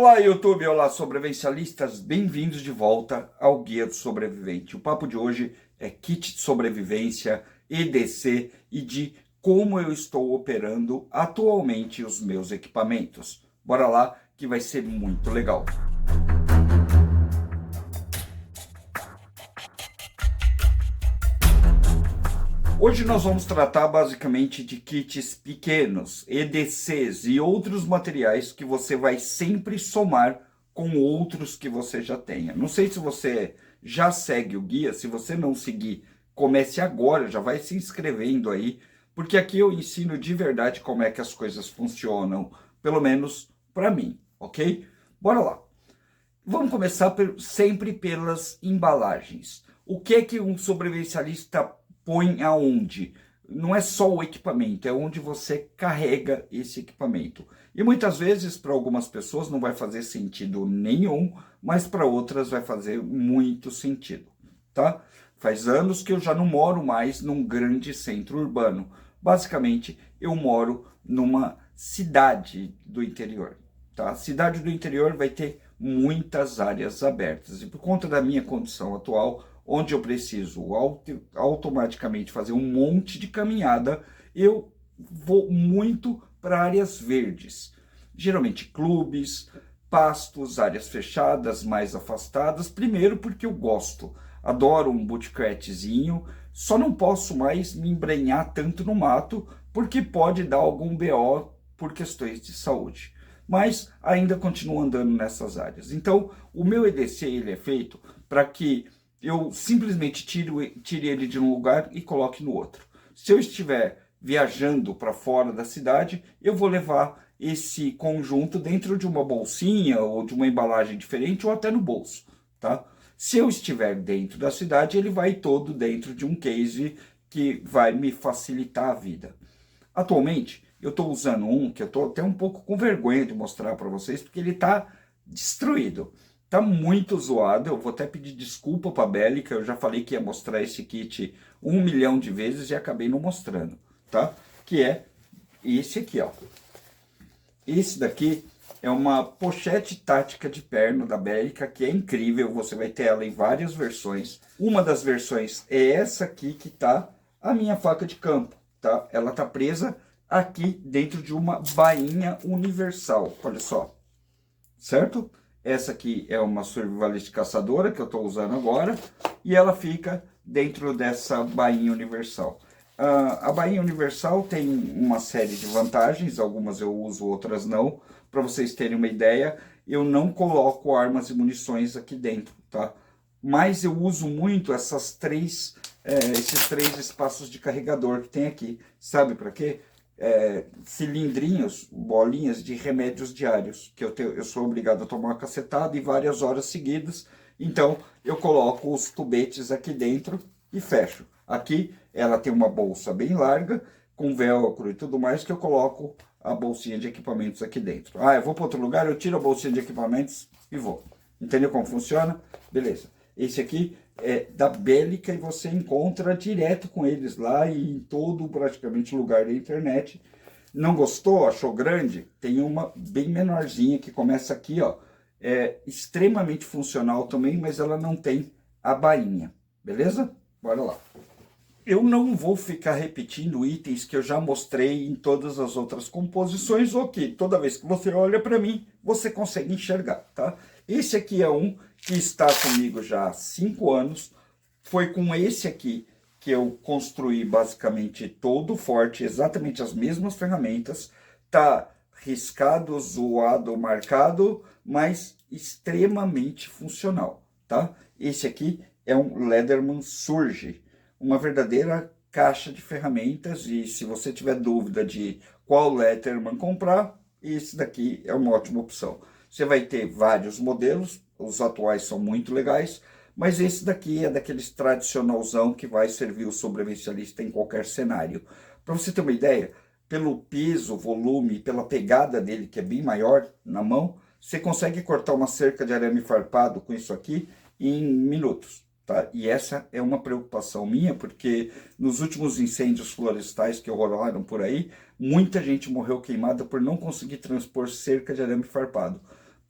Olá, YouTube! Olá, sobrevivencialistas! Bem-vindos de volta ao Guia do Sobrevivente. O papo de hoje é kit de sobrevivência, EDC e de como eu estou operando atualmente os meus equipamentos. Bora lá, que vai ser muito legal. Hoje nós vamos tratar basicamente de kits pequenos, EDCs e outros materiais que você vai sempre somar com outros que você já tenha. Não sei se você já segue o guia, se você não seguir, comece agora, já vai se inscrevendo aí, porque aqui eu ensino de verdade como é que as coisas funcionam, pelo menos para mim, ok? Bora lá. Vamos começar sempre pelas embalagens. O que é que um sobrevivencialista põe aonde? Não é só o equipamento, é onde você carrega esse equipamento. E muitas vezes, para algumas pessoas, não vai fazer sentido nenhum, mas para outras vai fazer muito sentido, tá? Faz anos que eu já não moro mais num grande centro urbano. Basicamente, eu moro numa cidade do interior, tá? Cidade do interior vai ter muitas áreas abertas. E por conta da minha condição atual, onde eu preciso automaticamente fazer um monte de caminhada, eu vou muito para áreas verdes. Geralmente clubes, pastos, áreas fechadas, mais afastadas. Primeiro porque eu gosto, adoro um bushcraftzinho, só não posso mais me embrenhar tanto no mato, porque pode dar algum BO por questões de saúde. Mas ainda continuo andando nessas áreas. Então, o meu EDC ele é feito para que eu simplesmente tire ele de um lugar e coloque no outro. Se eu estiver viajando para fora da cidade, eu vou levar esse conjunto dentro de uma bolsinha ou de uma embalagem diferente ou até no bolso, tá? Se eu estiver dentro da cidade, ele vai todo dentro de um case que vai me facilitar a vida. Atualmente, eu estou usando um que eu estou até um pouco com vergonha de mostrar para vocês, porque ele está destruído. Está muito zoado, eu vou até pedir desculpa para a Bélica, eu já falei que ia mostrar esse kit 1 milhão de vezes e acabei não mostrando, tá? Que é esse aqui, ó. Esse daqui é uma pochete tática de perno da Bélica, que é incrível, você vai ter ela em várias versões. Uma das versões é essa aqui que tá a minha faca de campo, tá? Ela tá presa aqui dentro de uma bainha universal, olha só, certo? Essa aqui é uma survivalist caçadora que eu estou usando agora e ela fica dentro dessa bainha universal. A bainha universal tem uma série de vantagens, algumas eu uso, outras não. Para vocês terem uma ideia, eu não coloco armas e munições aqui dentro, tá? Mas eu uso muito esses três espaços de carregador que tem aqui. Sabe para quê? Cilindrinhos, bolinhas de remédios diários, que eu sou obrigado a tomar uma cacetada em várias horas seguidas, então eu coloco os tubetes aqui dentro e fecho. Aqui ela tem uma bolsa bem larga, com velcro e tudo mais, que eu coloco a bolsinha de equipamentos aqui dentro. Ah, eu vou para outro lugar, eu tiro a bolsinha de equipamentos e vou. Entendeu como funciona? Beleza. Esse aqui é da Bélica e você encontra direto com eles lá e em todo praticamente lugar da internet. Não gostou? Achou grande? Tem uma bem menorzinha que começa aqui, ó. É extremamente funcional também, mas ela não tem a bainha. Beleza? Bora lá. Eu não vou ficar repetindo itens que eu já mostrei em todas as outras composições, ou que toda vez que você olha para mim, você consegue enxergar, tá? Esse aqui é um que está comigo já há 5 anos. Foi com esse aqui que eu construí basicamente todo o forte, exatamente as mesmas ferramentas. Tá riscado, zoado, marcado, mas extremamente funcional, tá? Esse aqui é um Leatherman Surge, uma verdadeira caixa de ferramentas, e se você tiver dúvida de qual Leatherman comprar, esse daqui é uma ótima opção. Você vai ter vários modelos, os atuais são muito legais, mas esse daqui é daqueles tradicionalzão que vai servir o sobrevivencialista em qualquer cenário. Para você ter uma ideia, pelo peso, volume, pela pegada dele, que é bem maior na mão, você consegue cortar uma cerca de arame farpado com isso aqui em minutos. Tá? E essa é uma preocupação minha, porque nos últimos incêndios florestais que rolaram por aí, muita gente morreu queimada por não conseguir transpor cerca de arame farpado.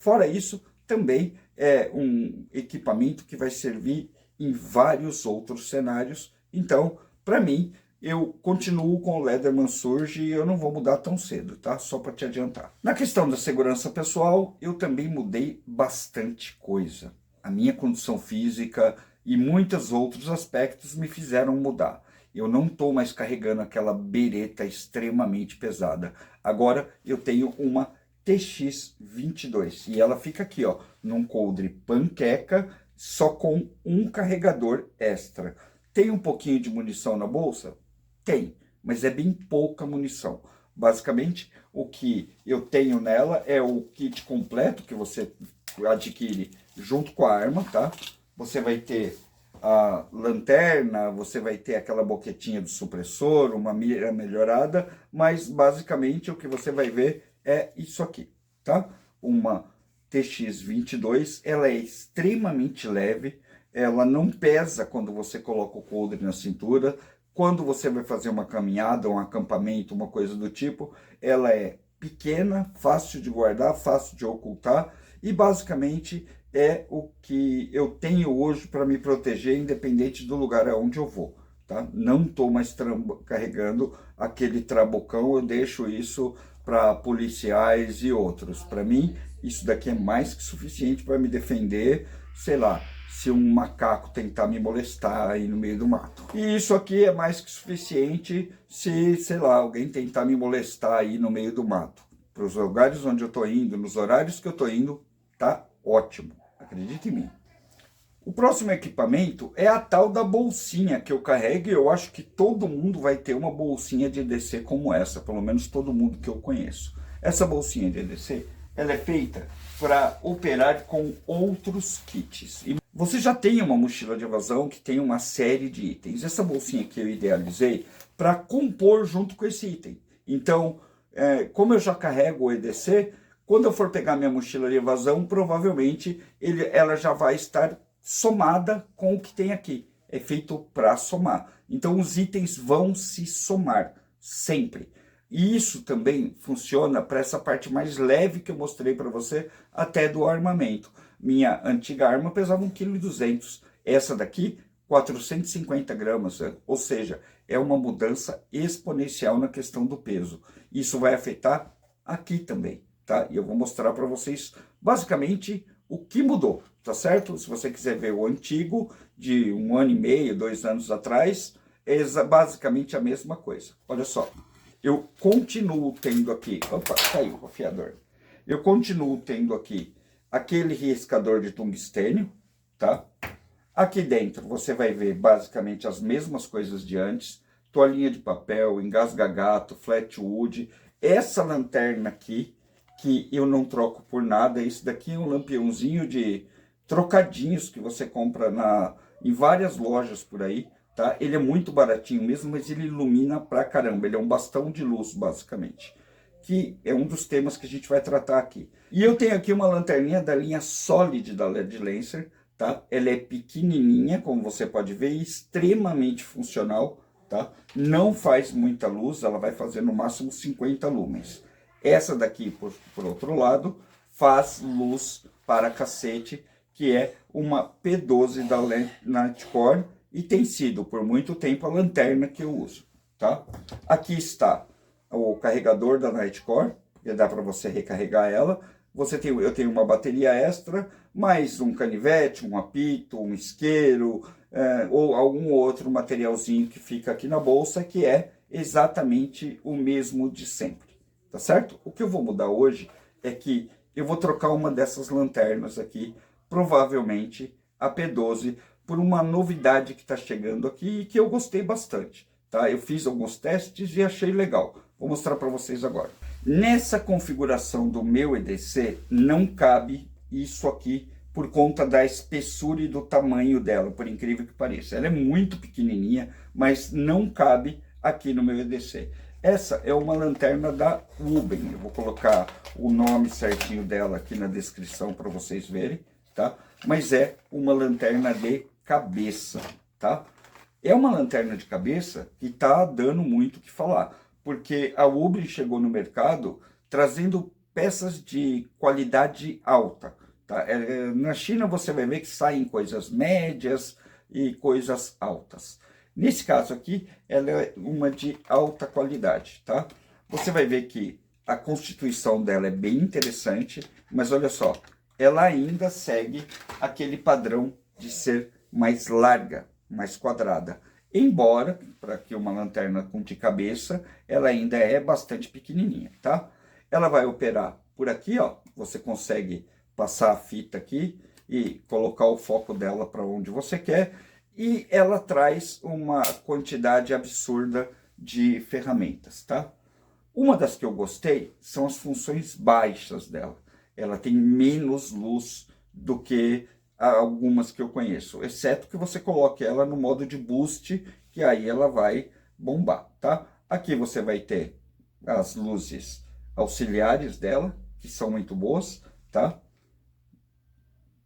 Fora isso, também é um equipamento que vai servir em vários outros cenários. Então, para mim, eu continuo com o Leatherman Surge e eu não vou mudar tão cedo, tá? Só para te adiantar. Na questão da segurança pessoal, eu também mudei bastante coisa. A minha condição física e muitos outros aspectos me fizeram mudar. Eu não estou mais carregando aquela bereta extremamente pesada. Agora eu tenho uma TX-22 e ela fica aqui, ó, num coldre panqueca, só com um carregador extra. Tem um pouquinho de munição na bolsa? Tem, mas é bem pouca munição. Basicamente, o que eu tenho nela é o kit completo que você adquire junto com a arma, tá? Você vai ter a lanterna, você vai ter aquela boquetinha do supressor, uma mira melhorada, mas basicamente o que você vai ver é isso aqui, tá? Uma TX-22, ela é extremamente leve, ela não pesa quando você coloca o coldre na cintura. Quando você vai fazer uma caminhada, um acampamento, uma coisa do tipo, ela é pequena, fácil de guardar, fácil de ocultar e basicamente é o que eu tenho hoje para me proteger, independente do lugar aonde eu vou, tá? Não estou mais carregando aquele trabocão, eu deixo isso para policiais e outros. Para mim, isso daqui é mais que suficiente para me defender, sei lá, se um macaco tentar me molestar aí no meio do mato. E isso aqui é mais que suficiente se, sei lá, alguém tentar me molestar aí no meio do mato. Para os lugares onde eu estou indo, nos horários que eu estou indo, tá ótimo. Acredite em mim. O próximo equipamento é a tal da bolsinha que eu carrego e eu acho que todo mundo vai ter uma bolsinha de EDC como essa, pelo menos todo mundo que eu conheço. Essa bolsinha de EDC, ela é feita para operar com outros kits. E você já tem uma mochila de evasão que tem uma série de itens. Essa bolsinha que eu idealizei para compor junto com esse item. Então, como eu já carrego o EDC, quando eu for pegar minha mochila de evasão, provavelmente ela já vai estar somada com o que tem aqui. É feito para somar. Então, os itens vão se somar sempre. E isso também funciona para essa parte mais leve que eu mostrei para você, até do armamento. Minha antiga arma pesava 1,2 kg. Essa daqui, 450 gramas. Ou seja, é uma mudança exponencial na questão do peso. Isso vai afetar aqui também, tá? E eu vou mostrar para vocês, basicamente, o que mudou, tá certo? Se você quiser ver o antigo, de 1 ano e meio, 2 anos atrás, é basicamente a mesma coisa. Olha só. Eu continuo tendo aqui, opa, caiu o afiador. Eu continuo tendo aqui aquele riscador de tungstênio, tá? Aqui dentro você vai ver basicamente as mesmas coisas de antes, toalhinha de papel, engasga-gato, flatwood, essa lanterna aqui, que eu não troco por nada, esse daqui é um lampiãozinho de trocadinhos que você compra em várias lojas por aí, tá? Ele é muito baratinho mesmo, mas ele ilumina pra caramba. Ele é um bastão de luz, basicamente. Que é um dos temas que a gente vai tratar aqui. E eu tenho aqui uma lanterninha da linha Solid da LED Lancer, tá? Ela é pequenininha, como você pode ver, e extremamente funcional, tá? Não faz muita luz, ela vai fazer no máximo 50 lumens. Essa daqui, por outro lado, faz luz para cacete, que é uma P12 da Nightcore, e tem sido por muito tempo a lanterna que eu uso, tá? Aqui está o carregador da Nightcore, que dá para você recarregar ela. Eu tenho uma bateria extra, mais um canivete, um apito, um isqueiro, ou algum outro materialzinho que fica aqui na bolsa, que é exatamente o mesmo de sempre, tá certo? O que eu vou mudar hoje é que eu vou trocar uma dessas lanternas aqui, provavelmente a P12, por uma novidade que está chegando aqui e que eu gostei bastante, tá? Eu fiz alguns testes e achei legal. Vou mostrar para vocês agora. Nessa configuração do meu EDC, não cabe isso aqui por conta da espessura e do tamanho dela, por incrível que pareça. Ela é muito pequenininha, mas não cabe aqui no meu EDC. Essa é uma lanterna da Uben. Eu vou colocar o nome certinho dela aqui na descrição para vocês verem, tá? Mas é uma lanterna de cabeça, tá? É uma lanterna de cabeça que tá dando muito o que falar, porque a Uben chegou no mercado trazendo peças de qualidade alta, tá? Na China você vai ver que saem coisas médias e coisas altas. Nesse caso aqui, ela é uma de alta qualidade, tá? Você vai ver que a constituição dela é bem interessante, mas olha só, ela ainda segue aquele padrão de ser mais larga, mais quadrada. Embora, para que uma lanterna de cabeça, ela ainda é bastante pequenininha, tá? Ela vai operar por aqui, ó. Você consegue passar a fita aqui e colocar o foco dela para onde você quer. E ela traz uma quantidade absurda de ferramentas, tá? Uma das que eu gostei são as funções baixas dela. Ela tem menos luz do que algumas que eu conheço, exceto que você coloque ela no modo de boost, que aí ela vai bombar, tá? Aqui você vai ter as luzes auxiliares dela, que são muito boas, tá?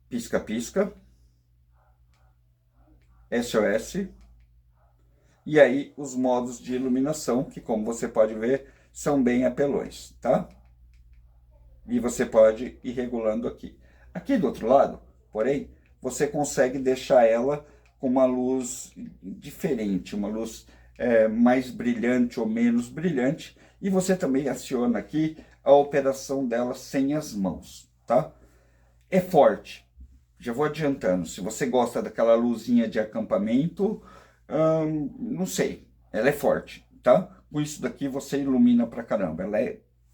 Pisca-pisca, SOS, e aí os modos de iluminação, que como você pode ver, são bem apelões, tá? E você pode ir regulando aqui. Aqui do outro lado, porém, você consegue deixar ela com uma luz diferente, uma luz mais brilhante ou menos brilhante, e você também aciona aqui a operação dela sem as mãos, tá? É forte, já vou adiantando, se você gosta daquela luzinha de acampamento, não sei, ela é forte, tá? Com isso daqui você ilumina pra caramba,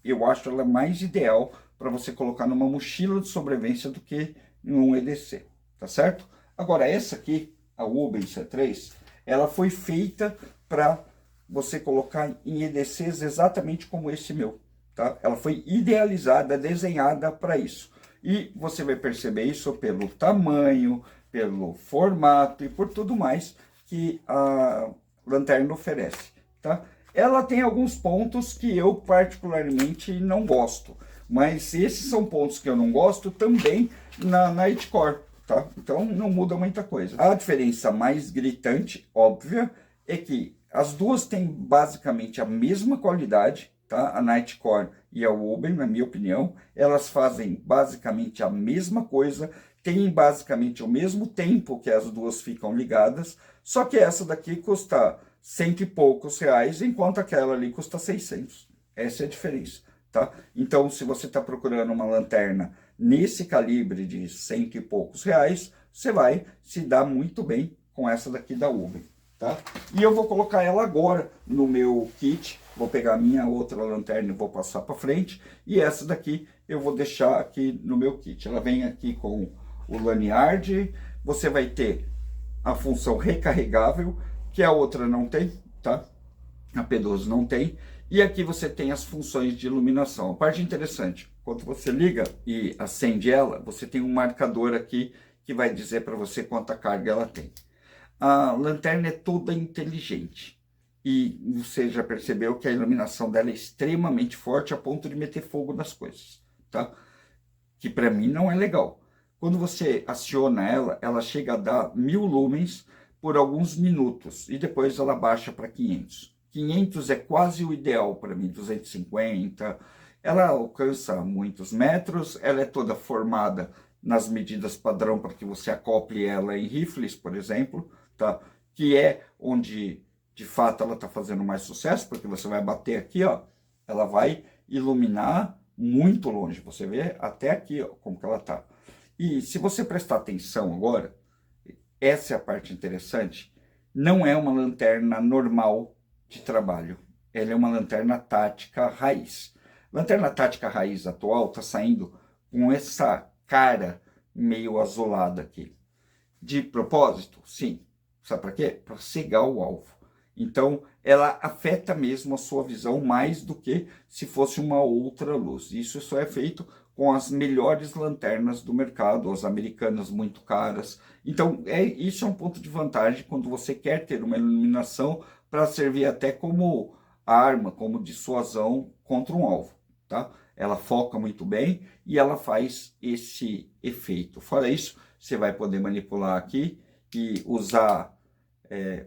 eu acho ela mais ideal para você colocar numa mochila de sobrevivência do que num EDC, tá certo? Agora essa aqui, a Uben C3, ela foi feita para você colocar em EDCs exatamente como esse meu, tá? Ela foi idealizada, desenhada para isso. E você vai perceber isso pelo tamanho, pelo formato e por tudo mais que a lanterna oferece, tá? Ela tem alguns pontos que eu particularmente não gosto, mas esses são pontos que eu não gosto também na Nightcore, tá? Então não muda muita coisa. A diferença mais gritante, óbvia, é que as duas têm basicamente a mesma qualidade, tá? A Nightcore e a Uben, na minha opinião, elas fazem basicamente a mesma coisa, têm basicamente o mesmo tempo que as duas ficam ligadas, só que essa daqui custa 100 e poucos reais, enquanto aquela ali custa 600. Essa é a diferença, tá? Então, se você está procurando uma lanterna nesse calibre de 100 e poucos reais, você vai se dar muito bem com essa daqui da Uben, tá? E eu vou colocar ela agora no meu kit, vou pegar a minha outra lanterna e vou passar para frente, e essa daqui eu vou deixar aqui no meu kit. Ela vem aqui com o lanyard, você vai ter a função recarregável, que a outra não tem, tá? A P12 não tem. E aqui você tem as funções de iluminação. A parte interessante, quando você liga e acende ela, você tem um marcador aqui que vai dizer para você quanta carga ela tem. A lanterna é toda inteligente. E você já percebeu que a iluminação dela é extremamente forte a ponto de meter fogo nas coisas, tá? Que para mim não é legal. Quando você aciona ela, ela chega a dar 1000 lumens por alguns minutos e depois ela baixa para 500. 500 é quase o ideal para mim, 250. Ela alcança muitos metros, ela é toda formada nas medidas padrão para que você acople ela em rifles, por exemplo, tá? Que é onde de fato ela está fazendo mais sucesso, porque você vai bater aqui, ó, ela vai iluminar muito longe, você vê até aqui, ó, como que ela tá. E se você prestar atenção agora, essa é a parte interessante, não é uma lanterna normal de trabalho, ela é uma lanterna tática raiz. Lanterna tática raiz atual está saindo com essa cara meio azulada aqui. De propósito? Sim. Sabe para quê? Para cegar o alvo. Então, ela afeta mesmo a sua visão mais do que se fosse uma outra luz. Isso só é feito com as melhores lanternas do mercado, as americanas muito caras. Então, isso é um ponto de vantagem quando você quer ter uma iluminação para servir até como arma, como dissuasão contra um alvo, tá? Ela foca muito bem e ela faz esse efeito. Fora isso, você vai poder manipular aqui e usar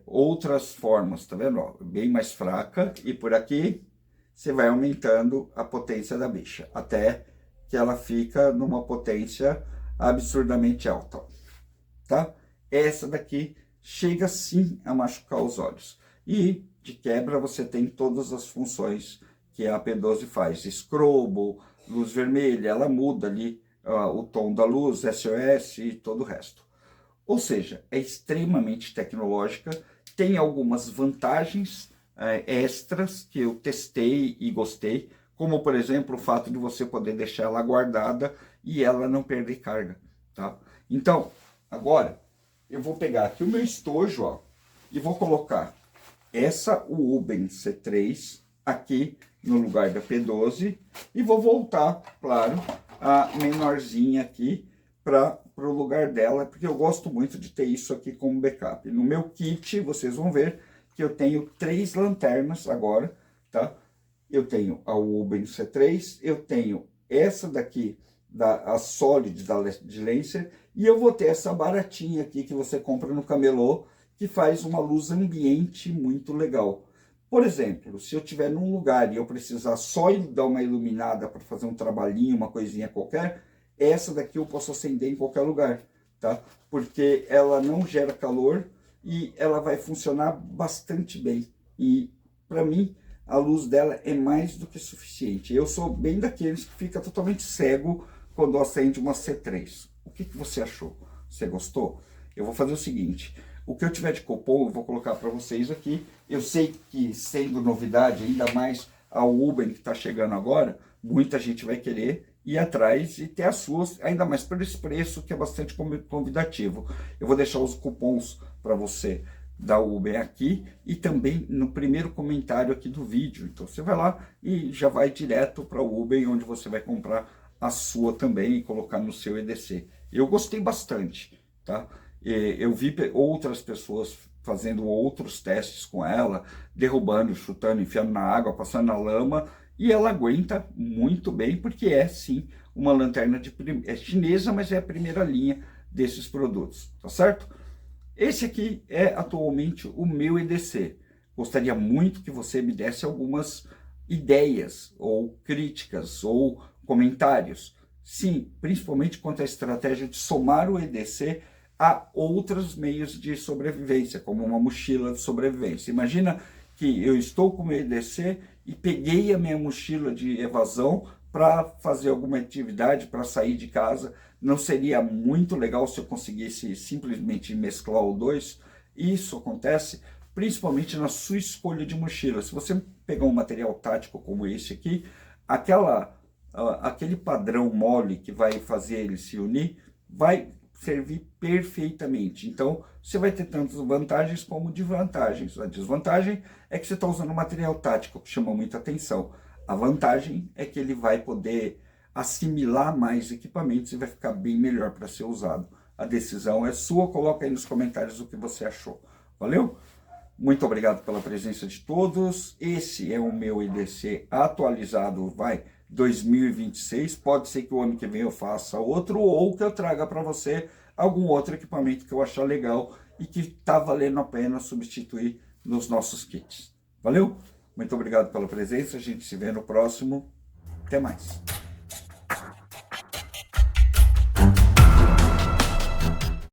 outras formas, tá vendo? Ó, bem mais fraca, e por aqui você vai aumentando a potência da bicha, até que ela fica numa potência absurdamente alta, tá? Essa daqui chega sim a machucar os olhos. E, de quebra, você tem todas as funções que a P12 faz. Escrobo, luz vermelha, ela muda ali o tom da luz, SOS e todo o resto. Ou seja, é extremamente tecnológica, tem algumas vantagens extras que eu testei e gostei, como, por exemplo, o fato de você poder deixar ela guardada e ela não perder carga, tá? Então, agora, eu vou pegar aqui o meu estojo, ó, e vou colocar essa Uben C3 aqui no lugar da P12 e vou voltar, claro, a menorzinha aqui para o lugar dela, porque eu gosto muito de ter isso aqui como backup. No meu kit, vocês vão ver que eu tenho 3 lanternas agora, tá? Eu tenho a Uben C3, eu tenho essa daqui, a Solid de Lancer, e eu vou ter essa baratinha aqui que você compra no camelô, que faz uma luz ambiente muito legal. Por exemplo, se eu estiver num lugar e eu precisar só dar uma iluminada para fazer um trabalhinho, uma coisinha qualquer, essa daqui eu posso acender em qualquer lugar, tá? Porque ela não gera calor e ela vai funcionar bastante bem. E, para mim, a luz dela é mais do que suficiente. Eu sou bem daqueles que fica totalmente cego quando acende uma C3. O que você achou? Você gostou? Eu vou fazer o seguinte, o que eu tiver de cupom eu vou colocar para vocês aqui. Eu sei que, sendo novidade, ainda mais a Uben que está chegando agora, muita gente vai querer ir atrás e ter as suas, ainda mais por esse preço que é bastante convidativo. Eu vou deixar os cupons para você da Uben aqui e também no primeiro comentário aqui do vídeo. Então você vai lá e já vai direto para o Uben, onde você vai comprar a sua também e colocar no seu EDC. Eu gostei bastante, tá? Eu vi outras pessoas fazendo outros testes com ela, derrubando, chutando, enfiando na água, passando na lama, e ela aguenta muito bem, porque é sim uma lanterna é chinesa, mas é a primeira linha desses produtos, tá certo? Esse aqui é atualmente o meu EDC. Gostaria muito que você me desse algumas ideias, ou críticas, ou comentários. Sim, principalmente quanto à estratégia de somar o EDC a outros meios de sobrevivência, como uma mochila de sobrevivência. Imagina que eu estou com o meu EDC e peguei a minha mochila de evasão para fazer alguma atividade, para sair de casa. Não seria muito legal se eu conseguisse simplesmente mesclar os dois? Isso acontece principalmente na sua escolha de mochila. Se você pegar um material tático como esse aqui, aquele padrão mole que vai fazer ele se unir, vai servir perfeitamente. Então, você vai ter tantas vantagens como desvantagens. A desvantagem é que você está usando um material tático, que chama muita atenção. A vantagem é que ele vai poder assimilar mais equipamentos e vai ficar bem melhor para ser usado. A decisão é sua, coloca aí nos comentários o que você achou. Valeu? Muito obrigado pela presença de todos. Esse é o meu EDC atualizado, 2026. Pode ser que o ano que vem eu faça outro ou que eu traga para você algum outro equipamento que eu achar legal e que está valendo a pena substituir nos nossos kits. Valeu? Muito obrigado pela presença. A gente se vê no próximo. Até mais.